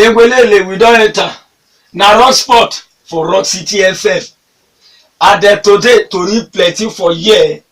Egwelele, we don't enter. Na Rock Sport for Rock City FM. And then today, to read plenty for year.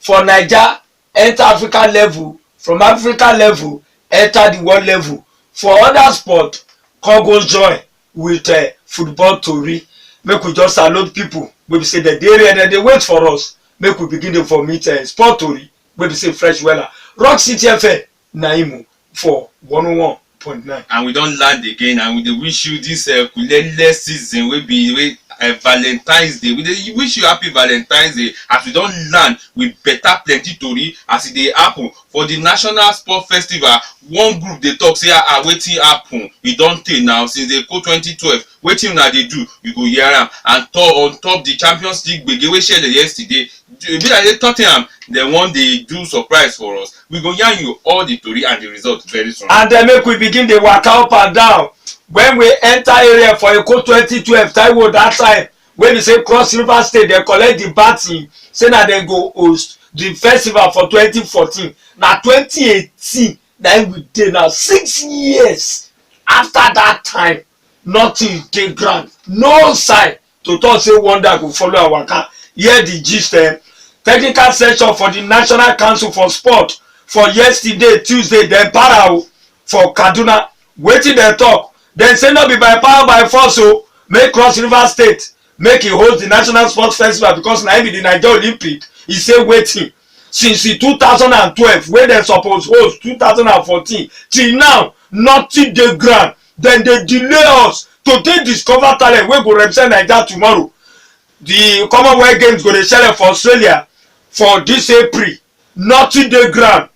For Niger, enter Africa level. From Africa level, enter the world level. For other sport, come go join with football tori. Make we just salute people. We say that they ready and they wait for us. Make we begin to formit sport tori. We say fresh weather. Rock City FM, Naimu for 101.9. And we don't land again, and we dey wish you this kulele season wey be Valentine's Day. We dey wish you happy Valentine's Day as we don land with better plenty tori as e dey happen for the National Sport Festival. One group dey talk say wetin happen e don tey now since dey go 2012. Wetin una dey do, you go hear am. And on top the Champions League gbege wey shele yesterday, e be like Tottenham dem wan dey do surprise for us. We go yarn you all the tori and the result very soon. And then make we begin dey waka up and down. When we enter area for Eko 2012, Taiwo that time, when we say Cross River State, they collect the baton, say na dem go host the festival for 2014. Na 2018, then we dey now 6 years after that time, nothing dey ground, no sign to talk say wonder go follow our waka. Hear the gist. Technical session for the National Council for Sport for yesterday, Tuesday, dem para for Kaduna. Wetin dem talk? Dem say no be by power by force make Cross River State make e host the National Sports Festival because na im be the Niger Olympic. E say wetin since 2012 wey dem suppose host 2014 till now nothing dey ground. Dem dey delay us to take discover talent wey go represent Naija tomorrow. The Commonwealth Games go dey shele for Australia for this April. Nothing dey ground.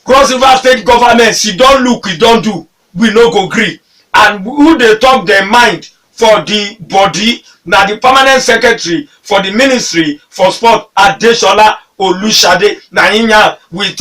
Cross River State government she don look, e don do, we no go gree. And who dey talk their mind for the body na the permanent secretary for the Ministry for Sport, Adesola Olushade, na him yarn with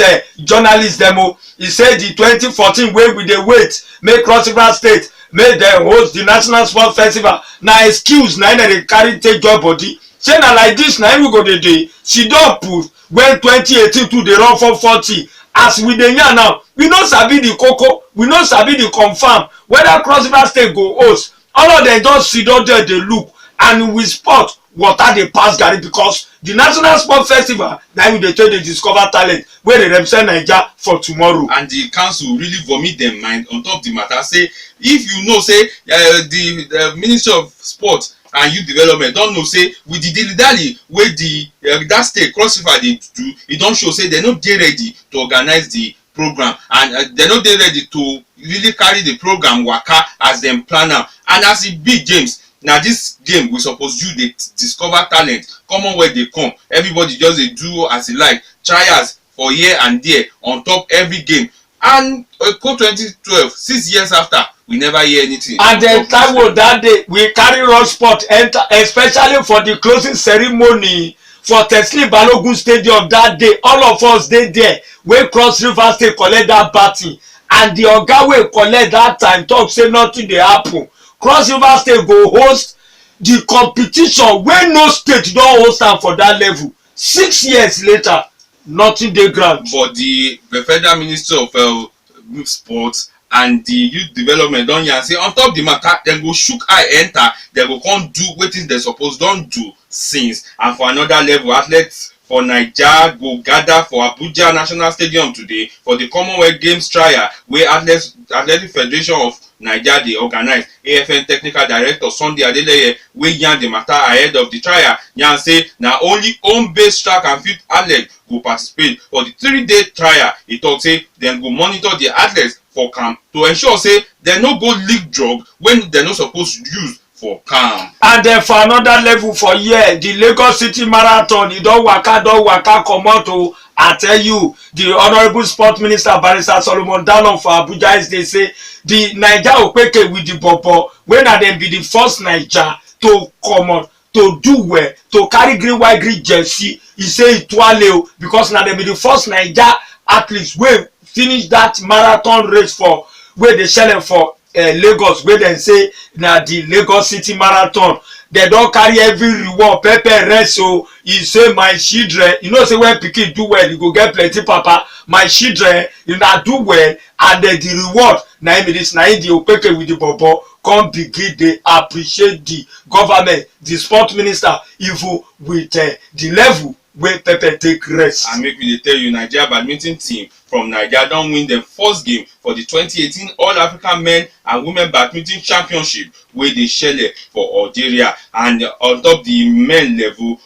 journalist demo. He say the 2014 wey we dey wait make Cross River State make dem host the National Sport Festival na excuse na im dem dey carry take join body. Say na like this na im we go dey she don put when 2018 too dey run for 40. As we dey yarn now, we no sabi the koko, we no sabi the confirm whether Cross River State go host. All of them just sit down there dey look, and with sport water dey pass garri because the National Sport Festival na we dey take dey discover talent wey dey represent Naija for tomorrow. And the council really vomit dem mind on top the matter. Say if you know say the Ministry of Sport and Youth Development don know say with the dilly-dally wey the that state Cross River dey do, e don show say dem no dey ready to organize the program, and dem no dey ready to really carry the program waka as dem plan am. And as e be, James, na this game we suppose use dey discover talent. Commonwealth dey come, everybody just dey do as e like, trials for here and there on top every game. And Eko 2012, 6 years after, we never hear anything. And then Taiwo that day we carry Rock Sport enter, especially for the closing ceremony for Teslim Balogun Stadium that day. All of us dey there wey Cross River State collect that baton, and the oga wey collect that time talk say nothing dey happen. Cross River State go host the competition wey no state don host am for that level. 6 years later, nothing dey ground. But the Federal Ministry of Sports and the Youth Development don yarn say on top the matter dem go shook eye enter, dem go come do wetin dem suppose don do since. And for another level, athletes for Naija go gather for Abuja National Stadium today for the Commonwealth Games trial wey Athletic Federation of Naija dey organize. AFN Technical Director Sunday Adeleye wey yarn the matter ahead of the trial yarn say na only home-based track and field athletes go participate for the 3-day trial. He talk say dem go monitor the athletes for camp to ensure say dem no go leak drug when dem no suppose use for camp. And then for another level for here, the Lagos City Marathon, e don waka comot o. I tell you, the Honourable Sport Minister Barrister Solomon Dalon for Abuja dey say the Naija Opeke with the bobo wey na dem be the first Naija to comot to do well, to carry green white green jersey. He say e twale o because na dem be the first Naija athletes wey finish that marathon race for wey dey shele for Lagos, wey dem say na the Lagos City Marathon. They don carry every reward pepper rest. So he say my children, you know say when pikin do well you go get plenty papa. My children, you na do well, and the reward na im be this, na im the Opeke with the bobo come begin dey appreciate the government, the sport minister, even with the level wey pepper take rest. And make we dey tell you, Nigeria badminton team from Nigeria don win dem first game for the 2018 All-African Men and Women Badminton Championship wey dey shele for Algeria. And on top the men level,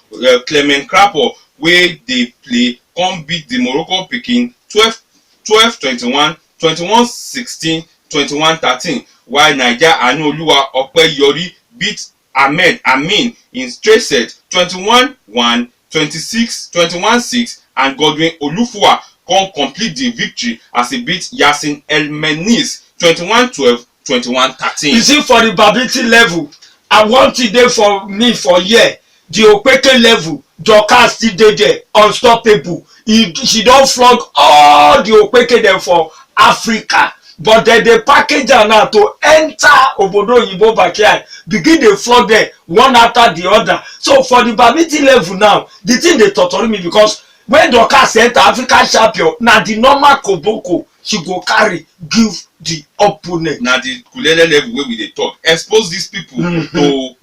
Clement Crapo wey dey play come beat the Morocco pikin 12-21, 21-16, 21-13, while Naija Anuoluwa Opeyori beat Ahmed Amin in straight set 21-1, 26, 21-6, and Godwin Olufua come complete the victory as he beat Yasin Elmenis 21-12, 21-13. You see, for the badminton level, I want it there for me for here. The Opeke level, Dorcas still dey there, unstoppable. She don flog all the Opeke dem for Africa, but dem dey package am now to enter obodo oyinbo backyard, begin dey flog dem one after the other. So for the badminton level now, the thing dey totori me, because when Dorcas enter African champion, na the normal koboko she go carry give the opponent. Na the kulele level wey we dey talk, expose these people to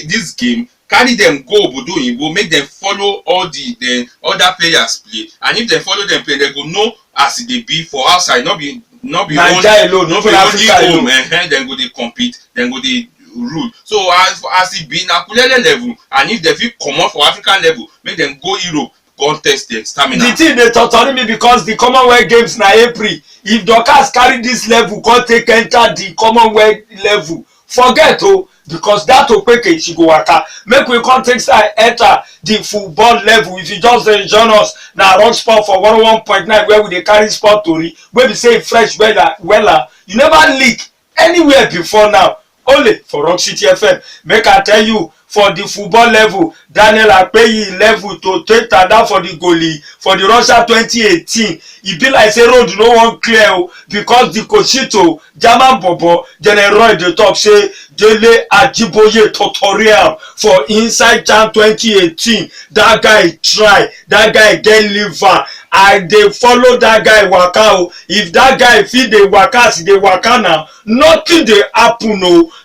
this game, carry them go obodo oyinbo, make them follow all the other players play, and if they follow them play, they go know as e dey be for outside, not be Naija alone, no be only home. Then go dey compete, then go dey rule. So as e be na kulele level, and if they fit comot for African level, make them go Europe contest their stamina. The thing dey totori me, because the Commonwealth Games na April. If Dorcas carry this level come take enter the Commonwealth level, forget because that Opeke she go waka. Make we come take style enter the football level. If you just dey join us na Rock Sport for 101.9, where we dey carry sport tori wey be say fresh wella. You never leak anywhere before now, only for Rock City FM. Make I tell you, for the football level, Daniel Akpeyi level to take tada for the goalie for the Russia 2018. E be like say road no wan clear because the Koshito German bobo General Roy dey talk say Dele Ajiboye tutorial for inside Jan 2018. That guy try, that guy get liver. I dey follow that guy waka if that guy fit dey waka as e dey waka now, nothing dey happen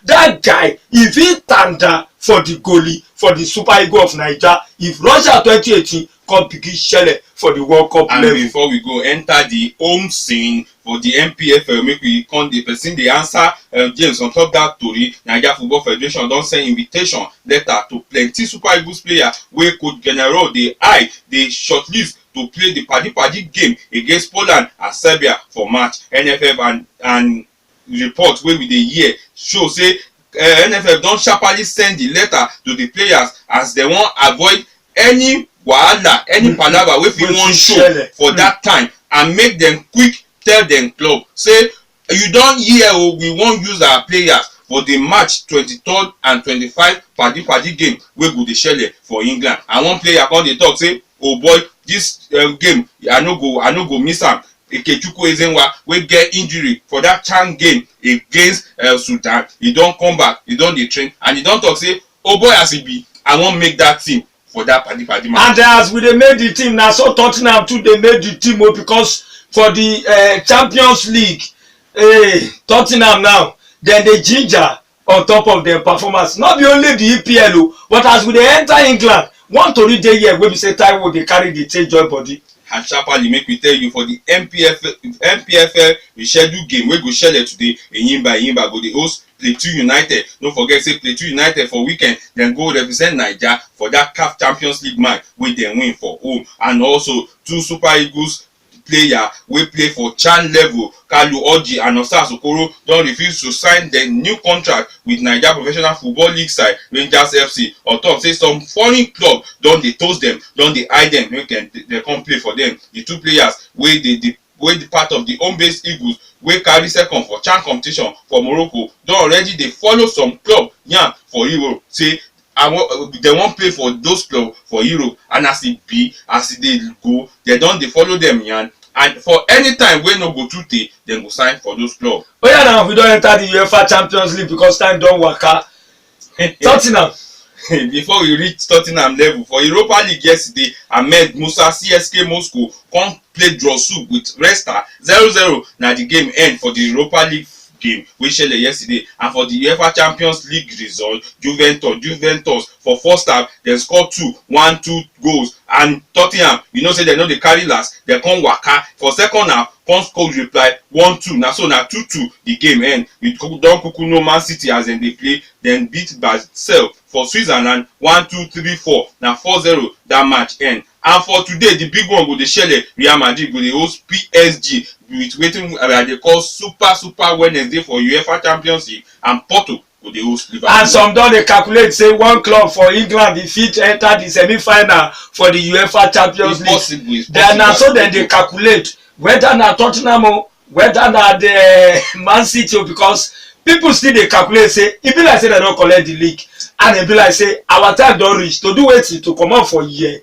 that guy if he tanda for the goalie for the Super Eagles of Naija, if Russia 2018 come begin shele for the World Cup level. And before we go enter the home scene for the MPFL, make we come the person dey answer James on top that tori. Nigeria Football Federation don send invitation letter to plenty Super Eagles players wey coach General dey shortlist to play the padi game against Poland and Serbia for March. NFF and report wey we dey hear show say NFF don sharply send the letter to the players as they wan avoid any wahala, any palava wey fit wan show for that time, and make them quick tell them club say you don hear we wan use our players for the March 23rd and 25th padi game wey go dey shele for England. And one player come dey talk say, oh boy, this game I no go miss am. Ikechukwu Ezenwa wey get injury for that CHAN game against Sudan, he don come back, he don dey train, and he don talk say, oh boy, as e be, I wan make that team for that padi match. And as we dey make the team, na so Tottenham too dey make the team because for the Champions League, Tottenham now dem dey ginger on top of their performance. Not be only the EPL but as we dey enter England, one tori dey here wey be say Taiwo dey carry the take joy body. And sharply make we tell you, for the MPFL rescheduled game wey go shele today, Enyimba go dey host Plateau United. Don't forget say Plateau United for weekend dem go represent Naija for that CAF Champions League match wey dem win for home. And also two Super Eagles player wey play for CHAN level, Kalu Orji and Osas Okoro, don refuse to sign the new contract with Naija Professional Football League side Rangers FC. On top say some foreign club don dey toast them, don dey eye them, make dem come play for them. The two players wey the part of the home-based Eagles wey carry second for CHAN competition for Morocco don already dey follow some club yarn for Europe, say they wan play for those clubs for Europe, and as e be, as e dey go, they don dey follow them yarn, and for any time wey no go too tey, dem go sign for those clubs. Oh yeah, now we don enter the UEFA Champions League because time don waka. Tottenham before we reach Tottenham level for Europa League yesterday, Ahmed Musa CSK Moscow come play draw soup with Resta 0-0 na the game end for the Europa League game wey shele yesterday. And for the UEFA Champions League result, Juventus for first half dem score 1-2 goals, and Tottenham, you know say dem no dey carry last, dem come waka for second half come score reply 1-2, na so na 2-2 the game end. We don kuku know Man City as dem dey play, dem beat Basel for Switzerland 1-2-3-4 na 4-0 that match end. And for today the big one go dey shele, Real Madrid go dey host PSG with wetin I dey call super Wednesday for UEFA Champions League, and Porto go dey host Liverpool. And some don dey calculate say one club for England e fit enter the semi-final for the UEFA Champions League. Then na so dem dey calculate whether na Tottenham o, whether na the Man City o, because people still dey calculate say e be like say dem don collect the league, and e be like say our time don reach to do wetin to comot for here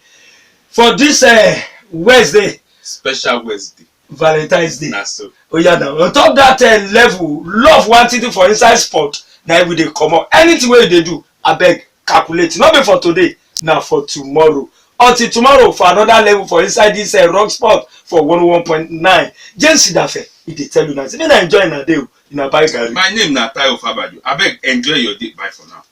for this Wednesday, special Wednesday, Valentine's Day. na so. Oya now, on top that level, love one thing for inside sport, na we dey comot. Anything wey you dey do, abeg calculate. No be for today, na for tomorrow. Until tomorrow for another level for inside this rock sport for 101.9. James Sidafe, e dey tell you now say make na enjoy na day o, una buy garri. My name na Tayo Fabaju. Abeg enjoy your day. Bye for now.